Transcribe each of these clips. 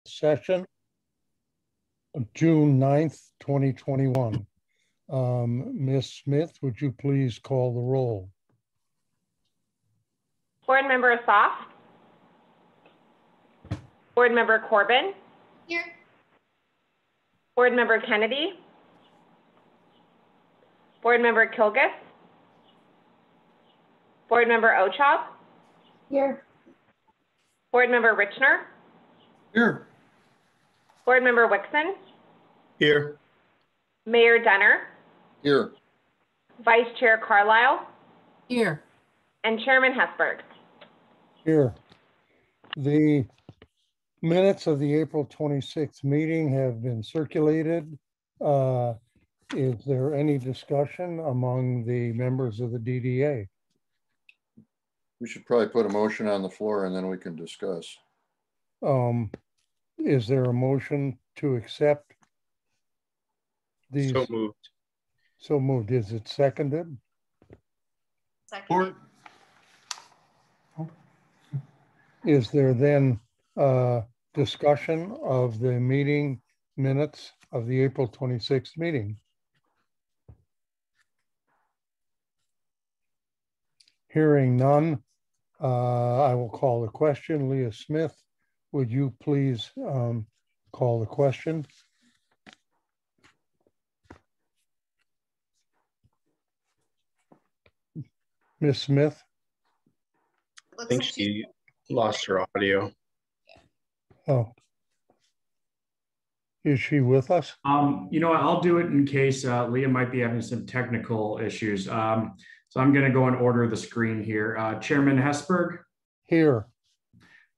session, June 9th, 2021. Ms. Smith, would you please call the roll? Board Member Assaf? Board Member Corbin? Here. Board Member Kennedy? Board Member Kilgus? Board Member Ochab? Here. Board Member Richner? Here. Board Member Wixson? Here. Mayor Denner? Here. Vice Chair Carlisle? Here. And Chairman Hessburg? Here. The minutes of the April 26th meeting have been circulated. Is there any discussion among the members of the DDA? We should probably put a motion on the floor and then we can discuss. Is there a motion to accept these? So moved. So moved. Is it seconded? Second. Is there then discussion of the meeting minutes of the April 26th meeting? Hearing none, I will call the question. Leah Smith, would you please call the question? Ms. Smith? I think she lost her audio. Oh. Is she with us? You know, I'll do it in case Leah might be having some technical issues. So I'm going to go in order of the screen here. Chairman Hessburg. Here.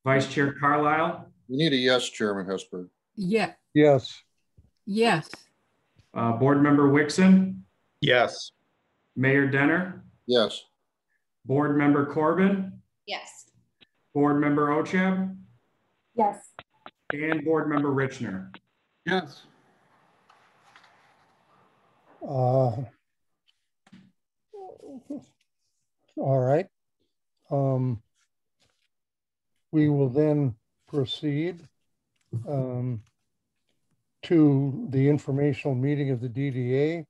Vice Chair Carlisle. We need a yes, Chairman Hessburg. Yeah. Yes. Yes. Board Member Wixson. Yes. Mayor Denner. Yes. Board Member Corbin. Yes. Board Member Ochab. Yes. And Board Member Richner. Yes. All right. We will then proceed to the informational meeting of the DDA.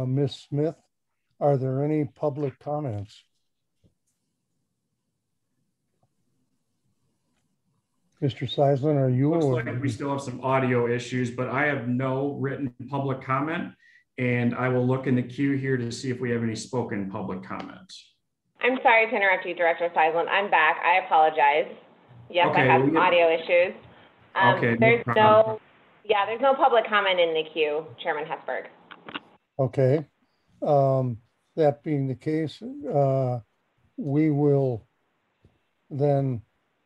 Ms. Smith, are there any public comments? Mr. Sizeland, are you? Looks like we still have some audio issues, but I have no written public comment, and I will look in the queue here to see if we have any spoken public comments. I'm sorry to interrupt you, Director Sizeland. I'm back. I apologize. Yes, Okay, I have some audio issues. Okay, there's no public comment in the queue, Chairman Hessburg. Okay. That being the case, we will then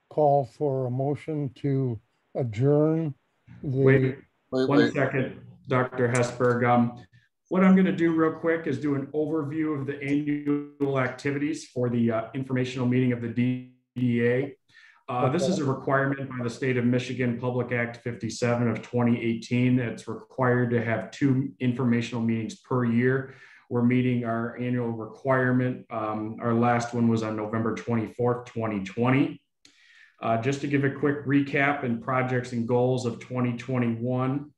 call for a motion to adjourn the. Wait. One second, Dr. Hessburg. What I'm going to do real quick is do an overview of the annual activities for the informational meeting of the DDA. This is a requirement by the state of Michigan, Public Act 57 of 2018. It's required to have 2 informational meetings per year. We're meeting our annual requirement. Our last one was on November 24th, 2020. Just to give a quick recap and projects and goals of 2021.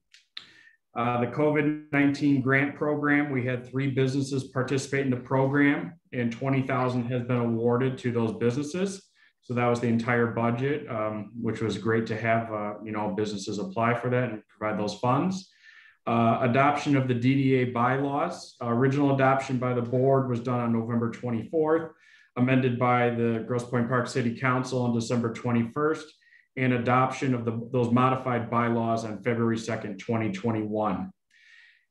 The COVID-19 grant program, we had 3 businesses participate in the program and $20,000 has been awarded to those businesses. So that was the entire budget, which was great to have, businesses apply for that and provide those funds. Adoption of the DDA bylaws. Original adoption by the board was done on November 24th, amended by the Grosse Pointe Park City Council on December 21st, and adoption of those modified bylaws on February 2nd, 2021.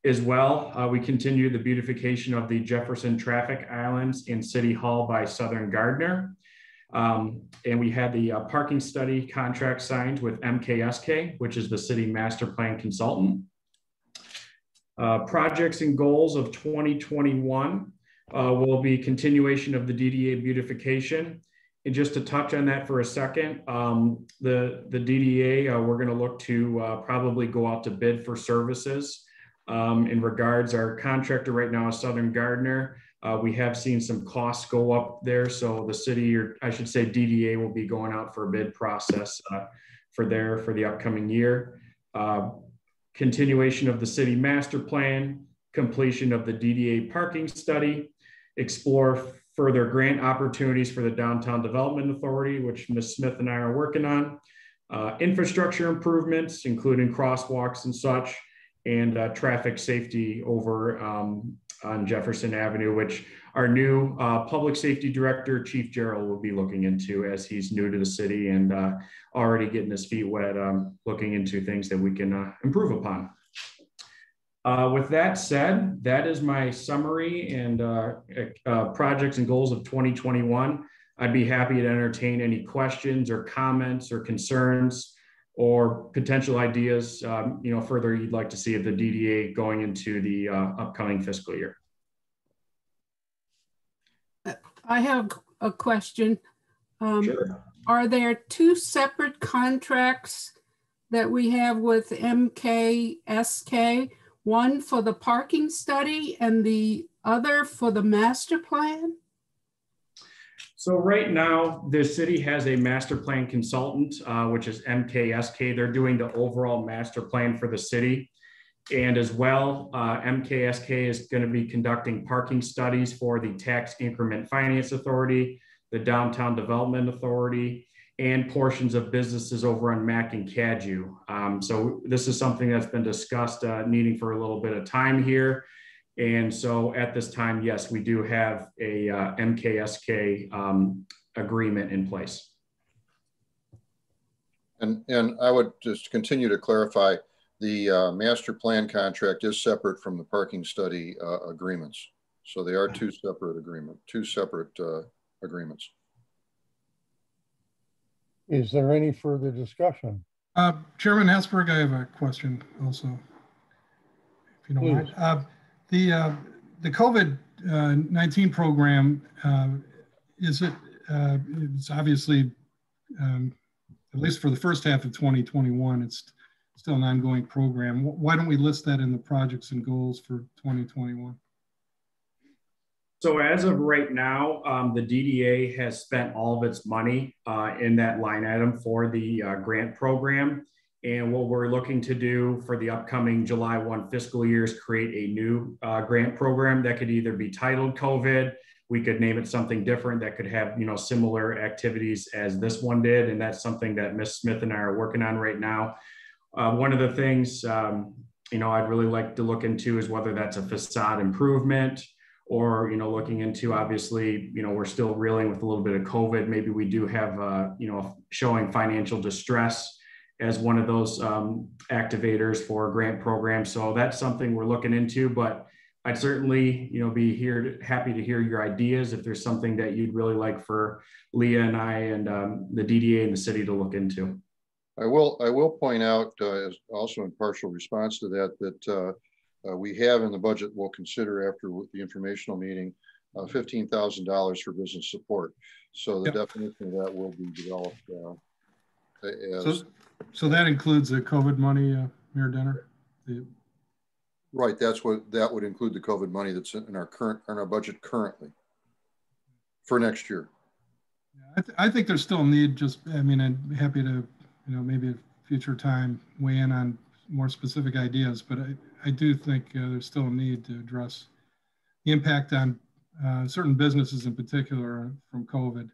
As well, we continue the beautification of the Jefferson traffic islands in City Hall by Southern Gardner. And we had the parking study contract signed with MKSK, which is the city master plan consultant. Projects and goals of 2021 will be continuation of the DDA beautification. And just to touch on that for a second, the DDA, we're going to look to probably go out to bid for services. In regards, our contractor right now is Southern Gardner. We have seen some costs go up there. So the city, or I should say DDA, will be going out for a bid process for the upcoming year. Continuation of the city master plan, completion of the DDA parking study, explore further grant opportunities for the Downtown Development Authority, which Ms. Smith and I are working on, infrastructure improvements, including crosswalks and such, and traffic safety over on Jefferson Avenue, which our new public safety director, Chief Gerald, will be looking into, as he's new to the city and already getting his feet wet, looking into things that we can improve upon. With that said, that is my summary and projects and goals of 2021. I'd be happy to entertain any questions or comments or concerns or potential ideas, further you'd like to see of the DDA going into the upcoming fiscal year. I have a question. Sure. Are there two separate contracts that we have with MKSK? One for the parking study and the other for the master plan? So right now, the city has a master plan consultant, which is MKSK. They're doing the overall master plan for the city. And as well, MKSK is going to be conducting parking studies for the Tax Increment Finance Authority, the Downtown Development Authority, and portions of businesses over on Mac and Cadju. So this is something that's been discussed, needing for a little bit of time here. And so at this time, yes, we do have a MKSK agreement in place. And I would just continue to clarify, the master plan contract is separate from the parking study agreements. So they are two separate agreements. Is there any further discussion? Chairman Hessburg, I have a question also, if you don't mind. The COVID-19 program, it's obviously, at least for the first half of 2021, it's still an ongoing program. Why don't we list that in the projects and goals for 2021? So as of right now, the DDA has spent all of its money in that line item for the grant program. And what we're looking to do for the upcoming July 1 fiscal year is create a new grant program that could either be titled COVID. We could name it something different that could have, similar activities as this one did. And that's something that Ms. Smith and I are working on right now. One of the things, I'd really like to look into is whether that's a facade improvement or, looking into, obviously, we're still reeling with a little bit of COVID. Maybe we do have, showing financial distress as one of those activators for a grant program. So that's something we're looking into, but I'd certainly, be happy to hear your ideas if there's something that you'd really like for Leah and I and the DDA and the city to look into. I will point out, as also in partial response to that, we have in the budget, we'll consider after the informational meeting, $15,000 for business support. So the definition of that will be developed. So that includes the COVID money, Mayor Denner? Right, that would include the COVID money that's in our budget currently for next year. I think there's still a need. I'm happy to, maybe at a future time weigh in on more specific ideas, but I do think there's still a need to address the impact on certain businesses in particular from COVID.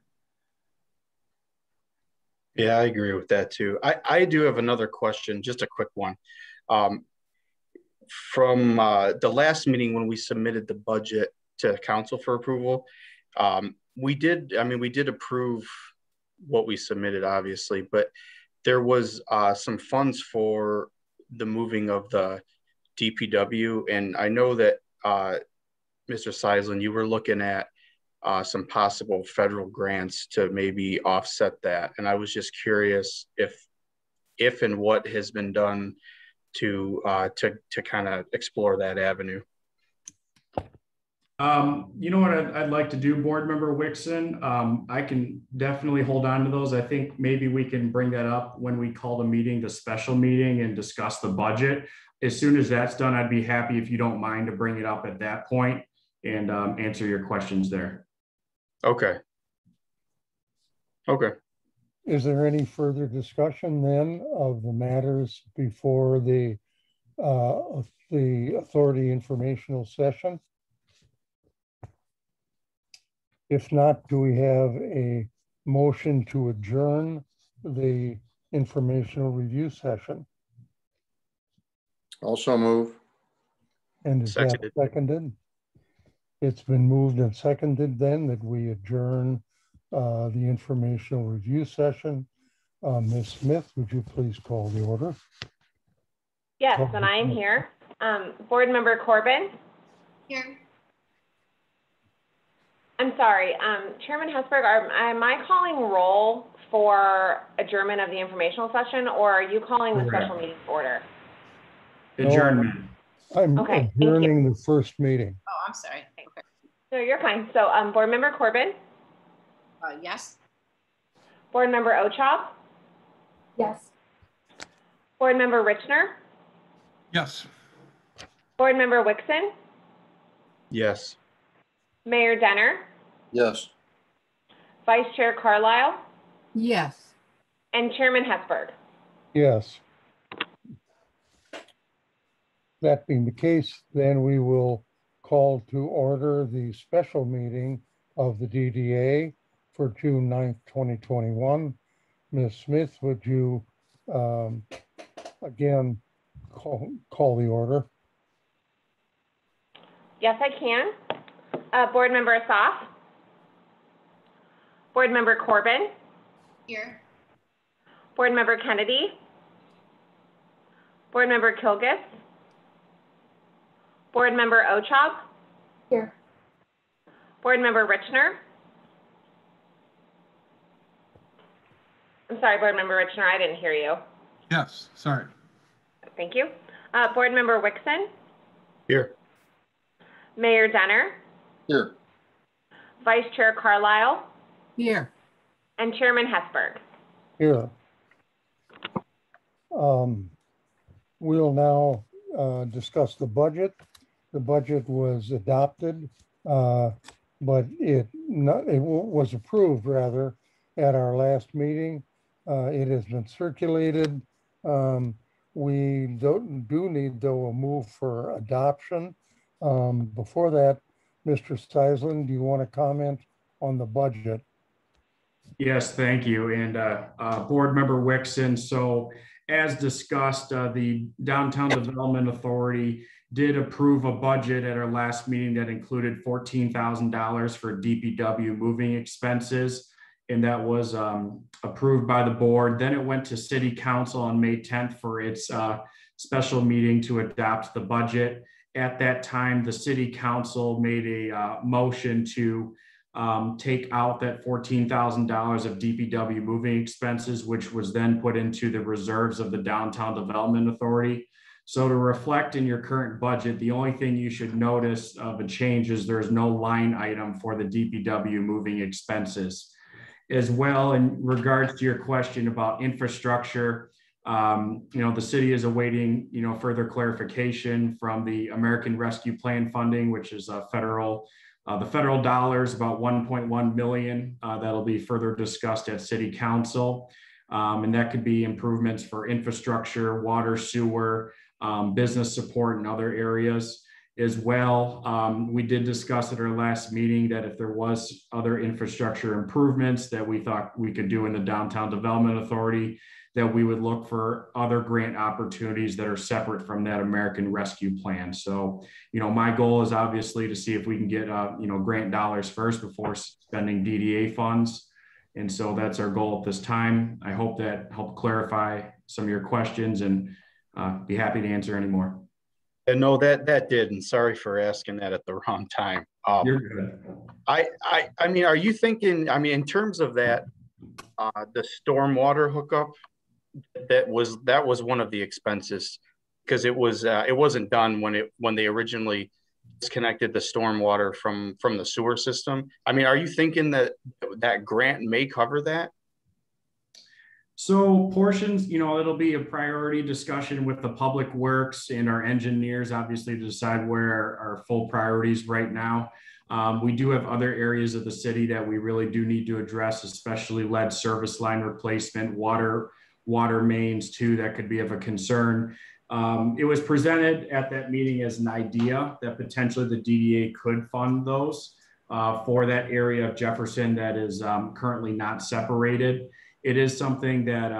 Yeah, I agree with that too. I do have another question, just a quick one. From the last meeting when we submitted the budget to council for approval, we did approve what we submitted, obviously, but there was some funds for the moving of the DPW. And I know that, Mr. Sizeland, you were looking at some possible federal grants to maybe offset that. And I was just curious if and what has been done to kind of explore that avenue. You know what I'd like to do, Board Member Wixson? I can definitely hold on to those. I think maybe we can bring that up when we call the meeting, the special meeting, and discuss the budget. As soon as that's done, I'd be happy, if you don't mind, to bring it up at that point and answer your questions there. Okay. Is there any further discussion then of the matters before the authority informational session? If not, do we have a motion to adjourn the informational review session? Also move. And is that Seconded. seconded? It's been moved and seconded then that we adjourn the informational review session. Ms. Smith, would you please call the order? Yes, and I'm here. Board Member Corbin? Here. I'm sorry, Chairman Hessburg, am I calling roll for adjournment of the informational session, or are you calling the special meeting to order? Adjournment. I'm Okay, thank adjourning the first meeting. Oh, I'm sorry. Okay. No, you're fine. So, Board Member Corbin? Yes. Board Member Ochab? Yes. Board Member Richner? Yes. Board Member Wixson? Yes. Mayor Denner? Yes. Vice Chair Carlisle? Yes. And Chairman Hessburg? Yes. That being the case, then we will call to order the special meeting of the DDA for June 9th, 2021. Ms. Smith, would you again call the order? Yes, I can. Board Member Asaf? Board Member Corbin? Here. Board Member Kennedy? Board Member Kilgus? Board Member Ochab? Here. Board Member Richner? I'm sorry, Board Member Richner, I didn't hear you. Yes. Sorry. Thank you. Board Member Wixson? Here. Mayor Denner? Here. Vice Chair Carlisle? Here. And Chairman Hessburg? Here. We'll now discuss the budget. The budget was adopted, but it was approved rather at our last meeting. It has been circulated. We do need though a move for adoption. Before that, Mr. Sizeland, do you want to comment on the budget? Yes, thank you. And Board Member Wixson, so as discussed, the Downtown Development Authority did approve a budget at our last meeting that included $14,000 for DPW moving expenses. And that was approved by the board. Then it went to City Council on May 10th for its special meeting to adopt the budget. At that time, the City Council made a motion to take out that $14,000 of DPW moving expenses, which was then put into the reserves of the Downtown Development Authority. So to reflect in your current budget, the only thing you should notice of a change is there's no line item for the DPW moving expenses. As well, in regards to your question about infrastructure, the city is awaiting, further clarification from the American Rescue Plan funding, which is federal. The federal dollars, about 1.1 million, that'll be further discussed at City Council. And that could be improvements for infrastructure, water, sewer, business support, and other areas as well. We did discuss at our last meeting that if there was other infrastructure improvements that we thought we could do in the Downtown Development Authority, that we would look for other grant opportunities that are separate from that American Rescue Plan. So, my goal is obviously to see if we can get, grant dollars first before spending DDA funds. And so that's our goal at this time. I hope that helped clarify some of your questions, and be happy to answer any more. And no, that did. And sorry for asking that at the wrong time. You're good. I mean, are you thinking, in terms of that, the stormwater hookup, that was one of the expenses, because it wasn't done when they originally disconnected the stormwater from the sewer system. Are you thinking that grant may cover that? So portions, it'll be a priority discussion with the Public Works and our engineers, obviously, to decide where our full priorities right now. We do have other areas of the city that we really do need to address, especially lead service line replacement, water mains too, that could be of a concern. It was presented at that meeting as an idea that potentially the DDA could fund those for that area of Jefferson that is currently not separated. It is something that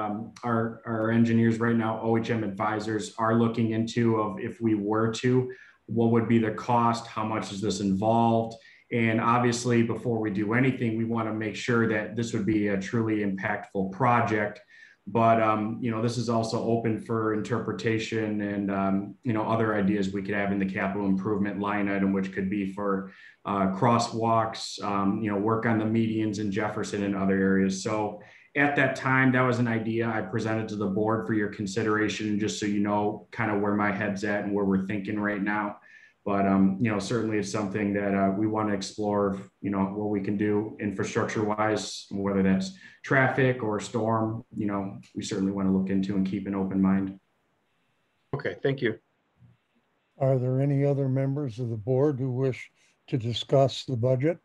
our engineers right now, OHM advisors, are looking into of if we were to, what would be the cost, how much is this involved? And obviously, before we do anything, we want to make sure that this would be a truly impactful project. But, you know, this is also open for interpretation and, you know, other ideas we could have in the capital improvement line item, which could be for crosswalks, you know, work on the medians in Jefferson and other areas. So at that time, that was an idea I presented to the board for your consideration, just so you know kind of where my head's at and where we're thinking right now. But, you know, certainly it's something that we want to explore, you know, what we can do infrastructure wise, whether that's traffic or storm, you know, we certainly want to look into and keep an open mind. Okay, thank you. Are there any other members of the board who wish to discuss the budget?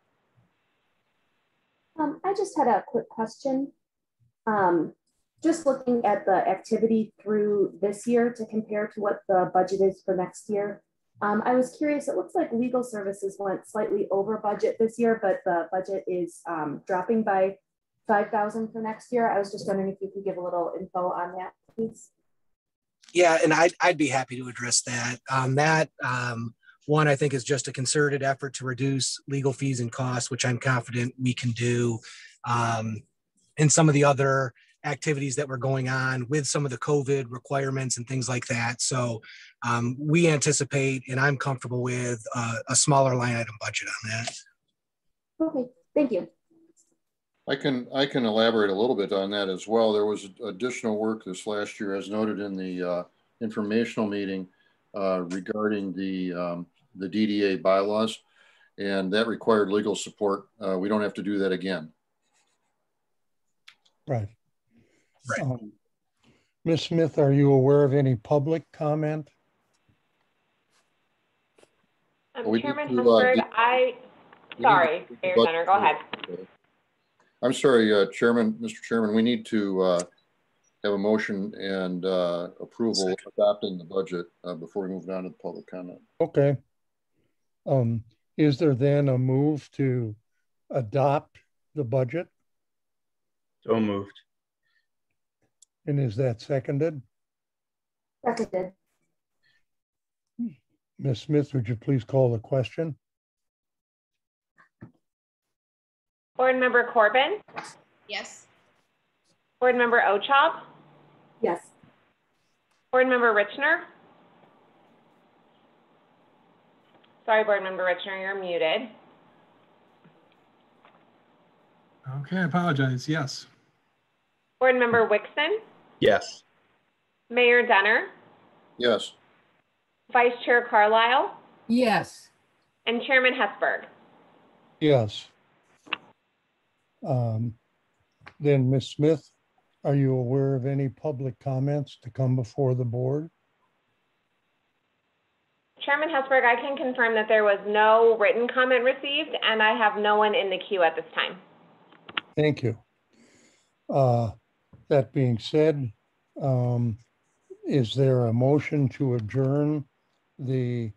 I just had a quick question. Just looking at the activity through this year to compare to what the budget is for next year. I was curious, it looks like legal services went slightly over budget this year, but the budget is dropping by $5,000 for next year. I was just wondering if you could give a little info on that, please. Yeah, and I'd be happy to address that. One, I think, is just a concerted effort to reduce legal fees and costs, which I'm confident we can do. And some of the other activities that were going on with some of the COVID requirements and things like that. So we anticipate, and I'm comfortable with, a smaller line item budget on that. Okay, thank you. I can elaborate a little bit on that as well. There was additional work this last year, as noted in the informational meeting regarding the DDA bylaws, and that required legal support. We don't have to do that again. Right. Right. Ms. Smith, are you aware of any public comment? Chairman Hessburg, sorry, Mayor Jenner, go ahead. I'm sorry, Mr. Chairman, we need to have a motion and approval of adopting the budget before we move on to the public comment. Okay. Is there then a move to adopt the budget? So moved. And is that seconded? Seconded. Ms. Smith, would you please call the question? Board Member Corbin? Yes. Board Member Ochab? Yes. Board Member Richner? Sorry, Board Member Richner, you're muted. Okay, I apologize. Yes. Board Member Wixson? Yes. Mayor Denner? Yes. Vice Chair Carlisle? Yes. And Chairman Hessburg? Yes. Then Ms. Smith, are you aware of any public comments to come before the board? Chairman Hessburg, I can confirm that there was no written comment received, and I have no one in the queue at this time. Thank you. That being said, is there a motion to adjourn the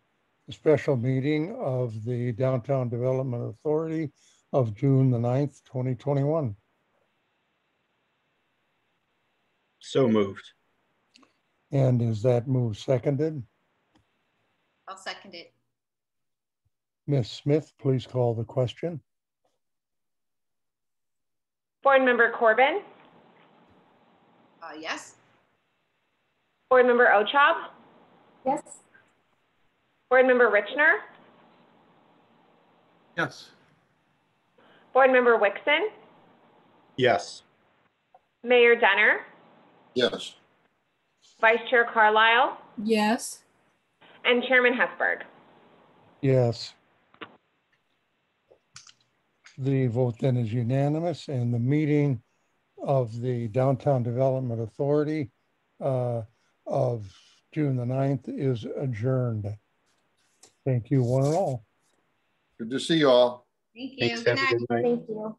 special meeting of the Downtown Development Authority of June the 9th, 2021? So moved. And is that move seconded? I'll second it. Ms. Smith, please call the question. Board Member Corbin? Yes. Board Member Ochab? Yes. Board Member Richner? Yes. Board Member Wixson? Yes. Mayor Denner? Yes. Vice Chair Carlisle? Yes. And Chairman Hessburg? Yes. The vote then is unanimous, and the meeting of the Downtown Development Authority of June the 9th is adjourned. Thank you, one and all. Good to see you all. Thank you. Thanks. Good Have a night. good night. Thank you.